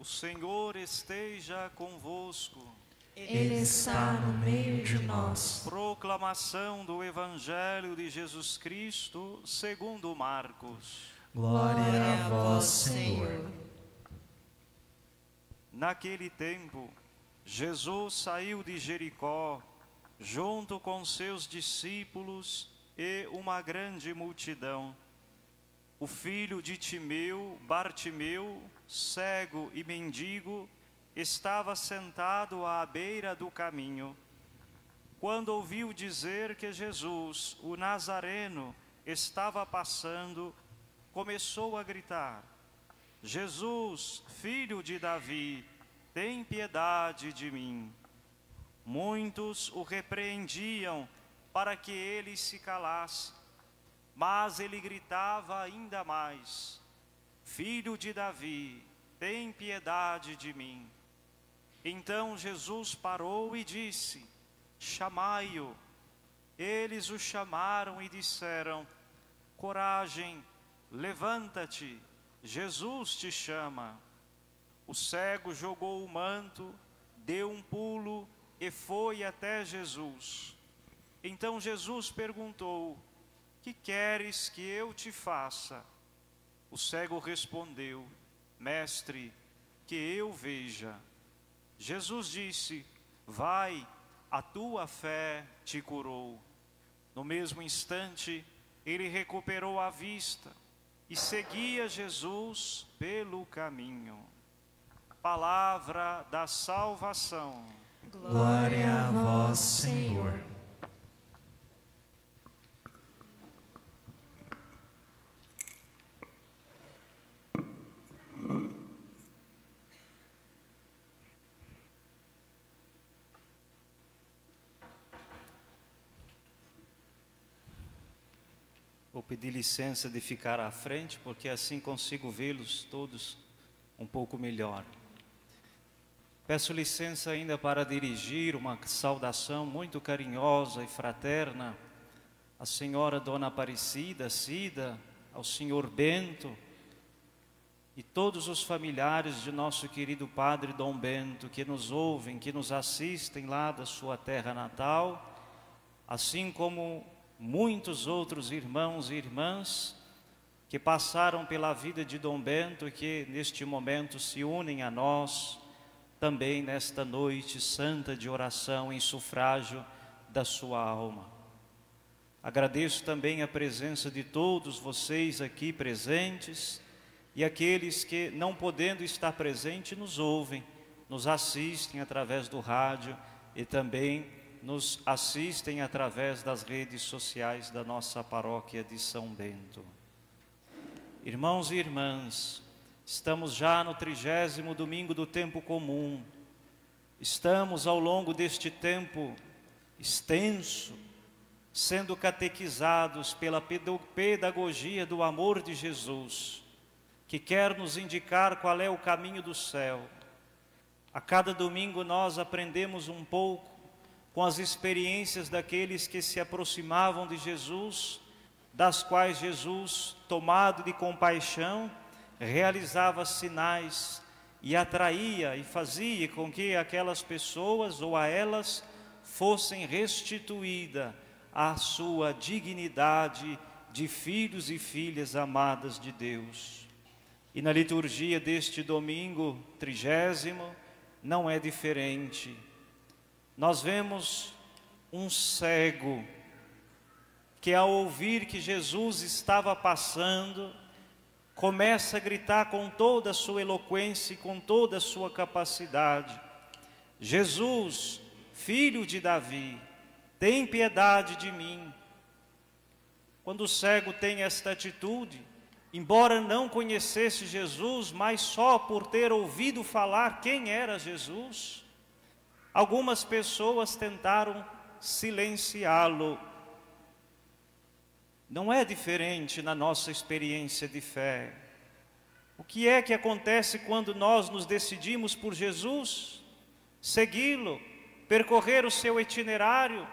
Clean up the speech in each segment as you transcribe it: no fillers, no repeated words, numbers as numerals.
O Senhor esteja convosco. Ele está no meio de nós. Proclamação do Evangelho de Jesus Cristo segundo Marcos. Glória a vós, Senhor. Naquele tempo, Jesus saiu de Jericó, junto com seus discípulos e uma grande multidão. O filho de Timeu, Bartimeu, cego e mendigo, estava sentado à beira do caminho. Quando ouviu dizer que Jesus, o Nazareno, estava passando, começou a gritar: Jesus, filho de Davi, tem piedade de mim. Muitos o repreendiam para que ele se calasse, mas ele gritava ainda mais: Filho de Davi, tem piedade de mim. Então Jesus parou e disse: Chamai-o. Eles o chamaram e disseram: Coragem, levanta-te, Jesus te chama. O cego jogou o manto, deu um pulo e foi até Jesus. Então Jesus perguntou: Que queres que eu te faça? O cego respondeu: Mestre, que eu veja. Jesus disse: Vai, a tua fé te curou. No mesmo instante, ele recuperou a vista e seguia Jesus pelo caminho. Palavra da salvação. Glória a vós, Senhor. Vou pedir licença de ficar à frente, porque assim consigo vê-los todos um pouco melhor. Peço licença ainda para dirigir uma saudação muito carinhosa e fraterna à senhora Dona Aparecida, Cida, ao senhor Bento e todos os familiares de nosso querido Padre Dom Bento que nos ouvem, que nos assistem lá da sua terra natal, assim como muitos outros irmãos e irmãs que passaram pela vida de Dom Bento e que neste momento se unem a nós também nesta noite santa de oração em sufrágio da sua alma. Agradeço também a presença de todos vocês aqui presentes e aqueles que, não podendo estar presentes, nos ouvem, nos assistem através do rádio e também nos assistem através das redes sociais da nossa paróquia de São Bento. Irmãos e irmãs, estamos já no 30º domingo do tempo comum. Estamos ao longo deste tempo extenso, sendo catequizados pela pedagogia do amor de Jesus, que quer nos indicar qual é o caminho do céu. A cada domingo nós aprendemos um pouco com as experiências daqueles que se aproximavam de Jesus, das quais Jesus, tomado de compaixão, realizava sinais e atraía e fazia com que aquelas pessoas ou a elas fossem restituída a sua dignidade de filhos e filhas amadas de Deus. E na liturgia deste domingo 30º não é diferente. Nós vemos um cego que, ao ouvir que Jesus estava passando, começa a gritar com toda a sua eloquência e com toda a sua capacidade: Jesus, filho de Davi, tem piedade de mim. Quando o cego tem esta atitude, embora não conhecesse Jesus, mas só por ter ouvido falar quem era Jesus, algumas pessoas tentaram silenciá-lo. Não é diferente na nossa experiência de fé. O que é que acontece quando nós nos decidimos por Jesus? Segui-lo, percorrer o seu itinerário,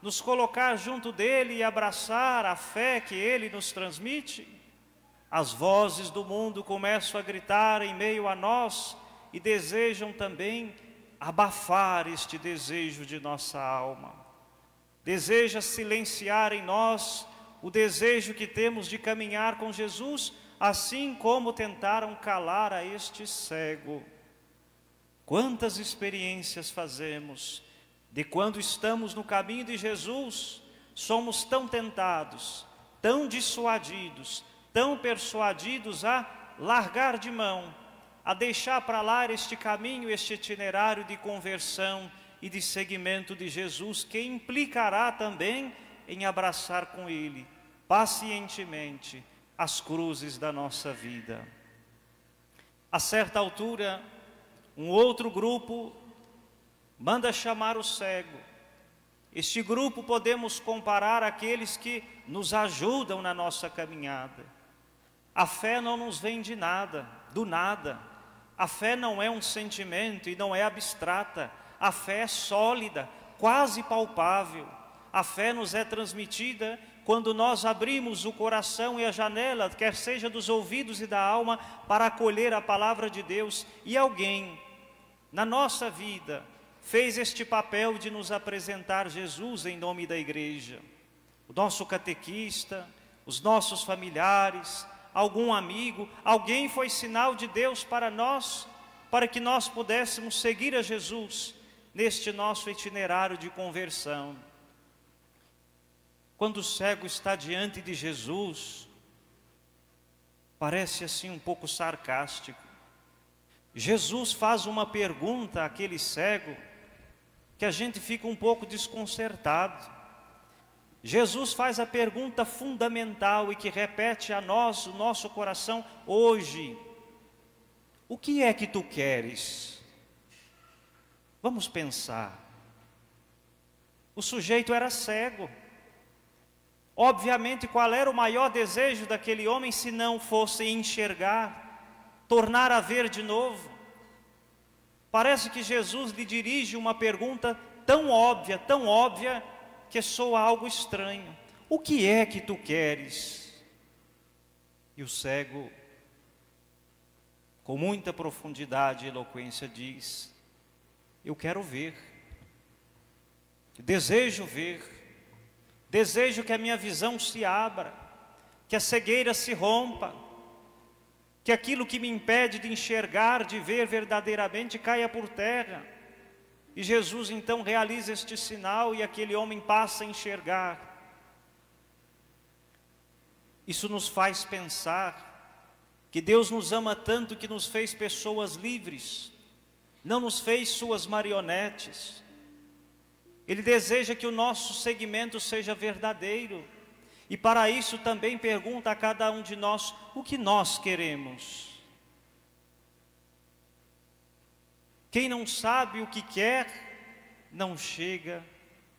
nos colocar junto dele e abraçar a fé que ele nos transmite? As vozes do mundo começam a gritar em meio a nós e desejam também abafar este desejo de nossa alma. Deseja silenciar em nós o desejo que temos de caminhar com Jesus, assim como tentaram calar a este cego. Quantas experiências fazemos de quando estamos no caminho de Jesus, somos tão tentados, tão dissuadidos, tão persuadidos a largar de mão, a deixar para lá este caminho, este itinerário de conversão e de seguimento de Jesus, que implicará também em abraçar com Ele, pacientemente, as cruzes da nossa vida. A certa altura, um outro grupo manda chamar o cego. Este grupo podemos comparar àqueles que nos ajudam na nossa caminhada. A fé não nos vem de nada, do nada. A fé não é um sentimento e não é abstrata. A fé é sólida, quase palpável. A fé nos é transmitida quando nós abrimos o coração e a janela, quer seja dos ouvidos e da alma, para acolher a palavra de Deus. E alguém, na nossa vida, fez este papel de nos apresentar Jesus em nome da igreja. O nosso catequista, os nossos familiares, algum amigo, alguém foi sinal de Deus para nós, para que nós pudéssemos seguir a Jesus neste nosso itinerário de conversão. Quando o cego está diante de Jesus, parece assim um pouco sarcástico. Jesus faz uma pergunta àquele cego que a gente fica um pouco desconcertado. Jesus faz a pergunta fundamental e que repete a nós, o nosso coração hoje: o que é que tu queres? Vamos pensar. O sujeito era cego. Obviamente, qual era o maior desejo daquele homem se não fosse enxergar, tornar a ver de novo? Parece que Jesus lhe dirige uma pergunta tão óbvia, que soa algo estranho. O que é que tu queres? E o cego, com muita profundidade e eloquência, diz: eu quero ver, desejo ver, desejo que a minha visão se abra, que a cegueira se rompa, que aquilo que me impede de enxergar, de ver verdadeiramente, caia por terra. E Jesus então realiza este sinal e aquele homem passa a enxergar. Isso nos faz pensar que Deus nos ama tanto que nos fez pessoas livres, não nos fez suas marionetes. Ele deseja que o nosso seguimento seja verdadeiro. E para isso também pergunta a cada um de nós o que nós queremos. Quem não sabe o que quer, não chega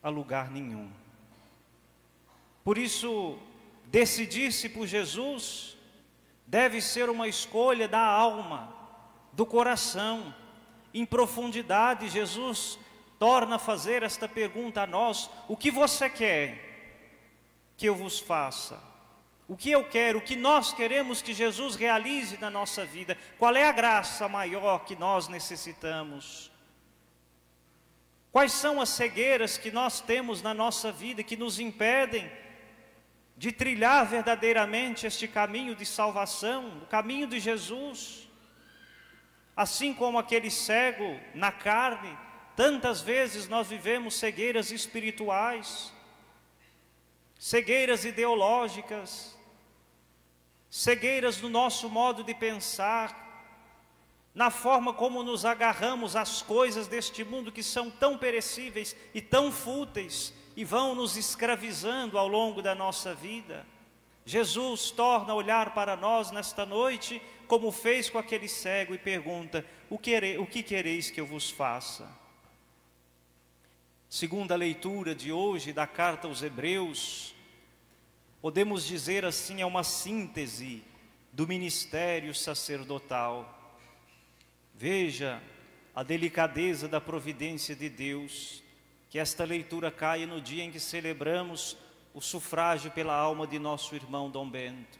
a lugar nenhum. Por isso, decidir-se por Jesus deve ser uma escolha da alma, do coração. Em profundidade, Jesus torna a fazer esta pergunta a nós: o que você quer que eu vos faça? O que eu quero, o que nós queremos que Jesus realize na nossa vida? Qual é a graça maior que nós necessitamos? Quais são as cegueiras que nós temos na nossa vida que nos impedem de trilhar verdadeiramente este caminho de salvação, o caminho de Jesus? Assim como aquele cego na carne, tantas vezes nós vivemos cegueiras espirituais, cegueiras ideológicas, cegueiras no nosso modo de pensar, na forma como nos agarramos às coisas deste mundo que são tão perecíveis e tão fúteis e vão nos escravizando ao longo da nossa vida. Jesus torna a olhar para nós nesta noite, como fez com aquele cego, e pergunta: o que quereis que eu vos faça? Segundo a leitura de hoje da carta aos Hebreus, podemos dizer assim, é uma síntese do ministério sacerdotal. Veja a delicadeza da providência de Deus, que esta leitura caia no dia em que celebramos o sufrágio pela alma de nosso irmão Dom Bento.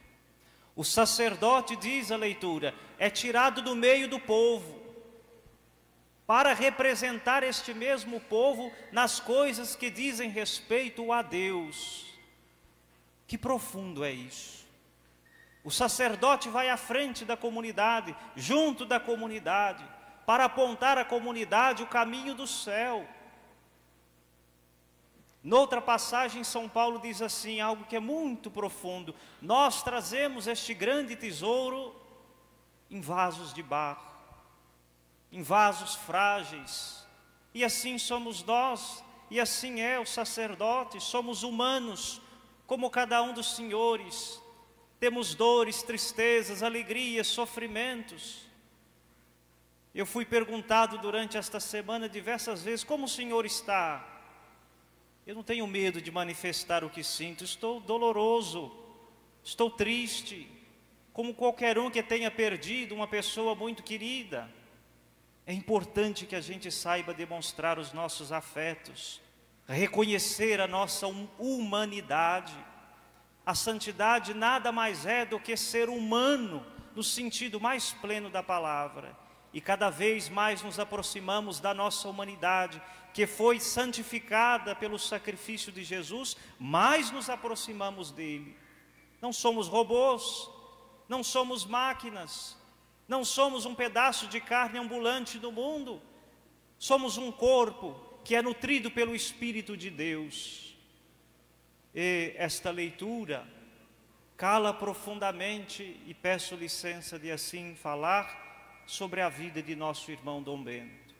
O sacerdote, diz a leitura, é tirado do meio do povo, para representar este mesmo povo nas coisas que dizem respeito a Deus. Que profundo é isso! O sacerdote vai à frente da comunidade, junto da comunidade, para apontar à comunidade o caminho do céu. Noutra passagem, São Paulo diz assim, algo que é muito profundo: nós trazemos este grande tesouro em vasos de barro, em vasos frágeis, e assim somos nós, e assim é o sacerdote. Somos humanos, como cada um dos senhores, temos dores, tristezas, alegrias, sofrimentos. Eu fui perguntado durante esta semana diversas vezes: como o senhor está? Eu não tenho medo de manifestar o que sinto. Estou doloroso, estou triste, como qualquer um que tenha perdido uma pessoa muito querida. É importante que a gente saiba demonstrar os nossos afetos, reconhecer a nossa humanidade. A santidade nada mais é do que ser humano, no sentido mais pleno da palavra. E cada vez mais nos aproximamos da nossa humanidade, que foi santificada pelo sacrifício de Jesus, mais nos aproximamos dele. Não somos robôs, não somos máquinas, não somos um pedaço de carne ambulante do mundo. Somos um corpo que é nutrido pelo Espírito de Deus. E esta leitura cala profundamente, e peço licença de assim falar, sobre a vida de nosso irmão Dom Bento.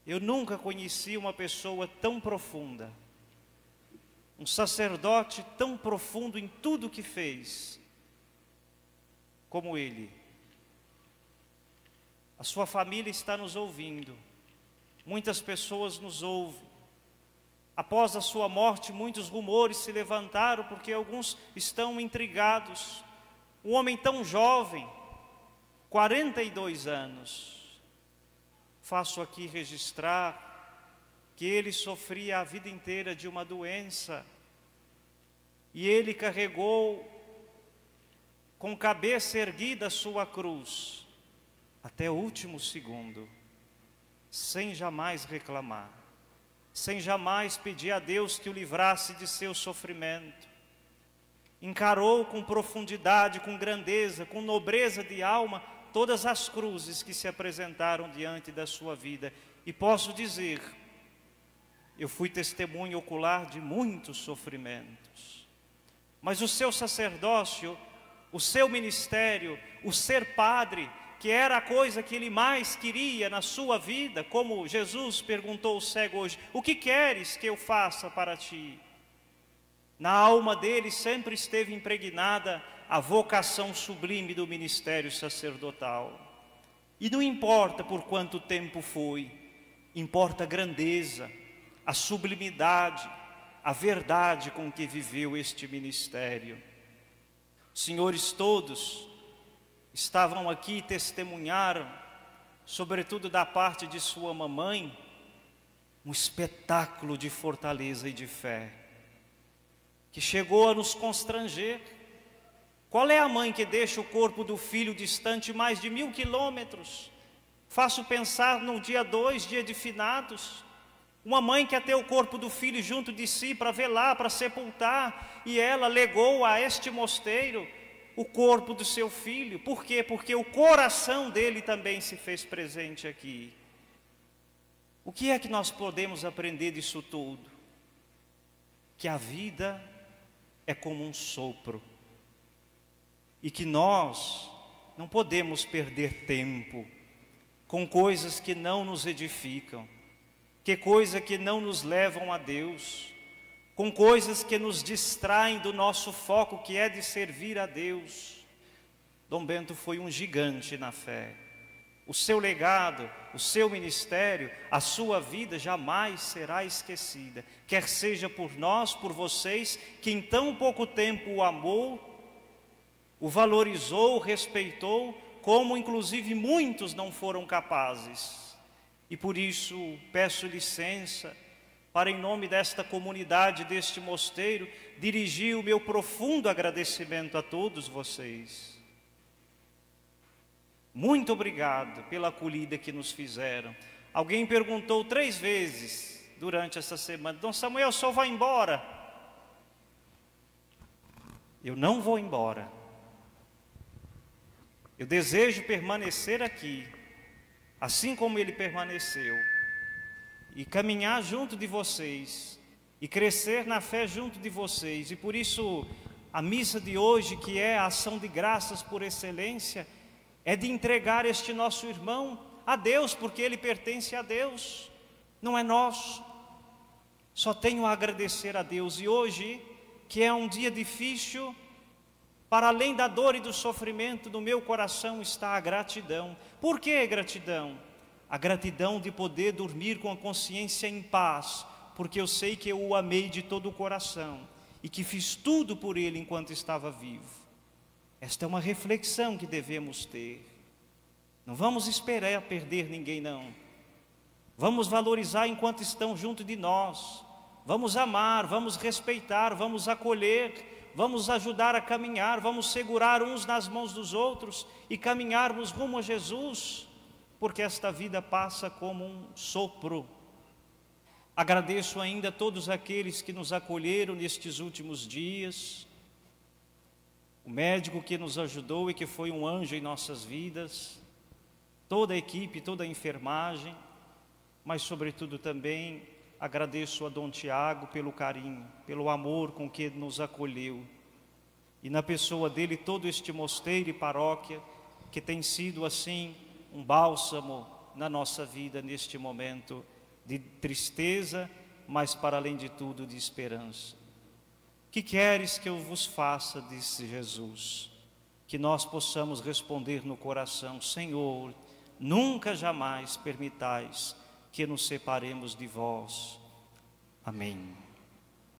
Eu nunca conheci uma pessoa tão profunda, um sacerdote tão profundo em tudo que fez, como ele. A sua família está nos ouvindo, muitas pessoas nos ouvem. Após a sua morte, muitos rumores se levantaram, porque alguns estão intrigados. Um homem tão jovem, 42 anos, faço aqui registrar que ele sofria a vida inteira de uma doença, e ele carregou com cabeça erguida a sua cruz, até o último segundo, sem jamais reclamar, sem jamais pedir a Deus que o livrasse de seu sofrimento. Encarou com profundidade, com grandeza, com nobreza de alma, todas as cruzes que se apresentaram diante da sua vida. E posso dizer, eu fui testemunha ocular de muitos sofrimentos. Mas o seu sacerdócio, o seu ministério, o ser padre, que era a coisa que ele mais queria na sua vida, como Jesus perguntou ao cego hoje: o que queres que eu faça para ti? Na alma dele sempre esteve impregnada a vocação sublime do ministério sacerdotal. E não importa por quanto tempo foi, importa a grandeza, a sublimidade, a verdade com que viveu este ministério. Os senhores todos estavam aqui e testemunharam, sobretudo da parte de sua mamãe, um espetáculo de fortaleza e de fé, que chegou a nos constranger. Qual é a mãe que deixa o corpo do filho distante mais de 1000 quilômetros? Faço pensar no dia 2, dia de finados, uma mãe que quer ter o corpo do filho junto de si para velar, para sepultar, e ela legou a este mosteiro o corpo do seu filho. Por quê? Porque o coração dele também se fez presente aqui. O que é que nós podemos aprender disso tudo? Que a vida é como um sopro, e que nós não podemos perder tempo com coisas que não nos edificam, que coisas que não nos levam a Deus, com coisas que nos distraem do nosso foco, que é de servir a Deus. Dom Bento foi um gigante na fé. O seu legado, o seu ministério, a sua vida jamais será esquecida. Quer seja por nós, por vocês, que em tão pouco tempo o amou, o valorizou, o respeitou, como inclusive muitos não foram capazes. E por isso peço licença para, em nome desta comunidade, deste mosteiro, dirigir o meu profundo agradecimento a todos vocês. Muito obrigado pela acolhida que nos fizeram. Alguém perguntou 3 vezes durante essa semana: Dom Samuel, o senhor vai embora? Eu não vou embora. Eu desejo permanecer aqui, assim como ele permaneceu, e caminhar junto de vocês, e crescer na fé junto de vocês. E por isso, a missa de hoje, que é a ação de graças por excelência, é de entregar este nosso irmão a Deus, porque ele pertence a Deus, não é nosso. Só tenho a agradecer a Deus. E hoje, que é um dia difícil, para além da dor e do sofrimento, no meu coração está a gratidão. Por que gratidão? A gratidão de poder dormir com a consciência em paz, porque eu sei que eu o amei de todo o coração e que fiz tudo por ele enquanto estava vivo. Esta é uma reflexão que devemos ter. Não vamos esperar perder ninguém, não. Vamos valorizar enquanto estão junto de nós. Vamos amar, vamos respeitar, vamos acolher, vamos ajudar a caminhar, vamos segurar uns nas mãos dos outros e caminharmos rumo a Jesus, porque esta vida passa como um sopro. Agradeço ainda a todos aqueles que nos acolheram nestes últimos dias, o médico que nos ajudou e que foi um anjo em nossas vidas, toda a equipe, toda a enfermagem, mas sobretudo também agradeço a Dom Tiago pelo carinho, pelo amor com que nos acolheu, e na pessoa dele todo este mosteiro e paróquia que tem sido assim um bálsamo na nossa vida neste momento de tristeza, mas para além de tudo de esperança. Que queres que eu vos faça, disse Jesus, que nós possamos responder no coração: Senhor, nunca jamais permitais que nos separemos de vós. Amém.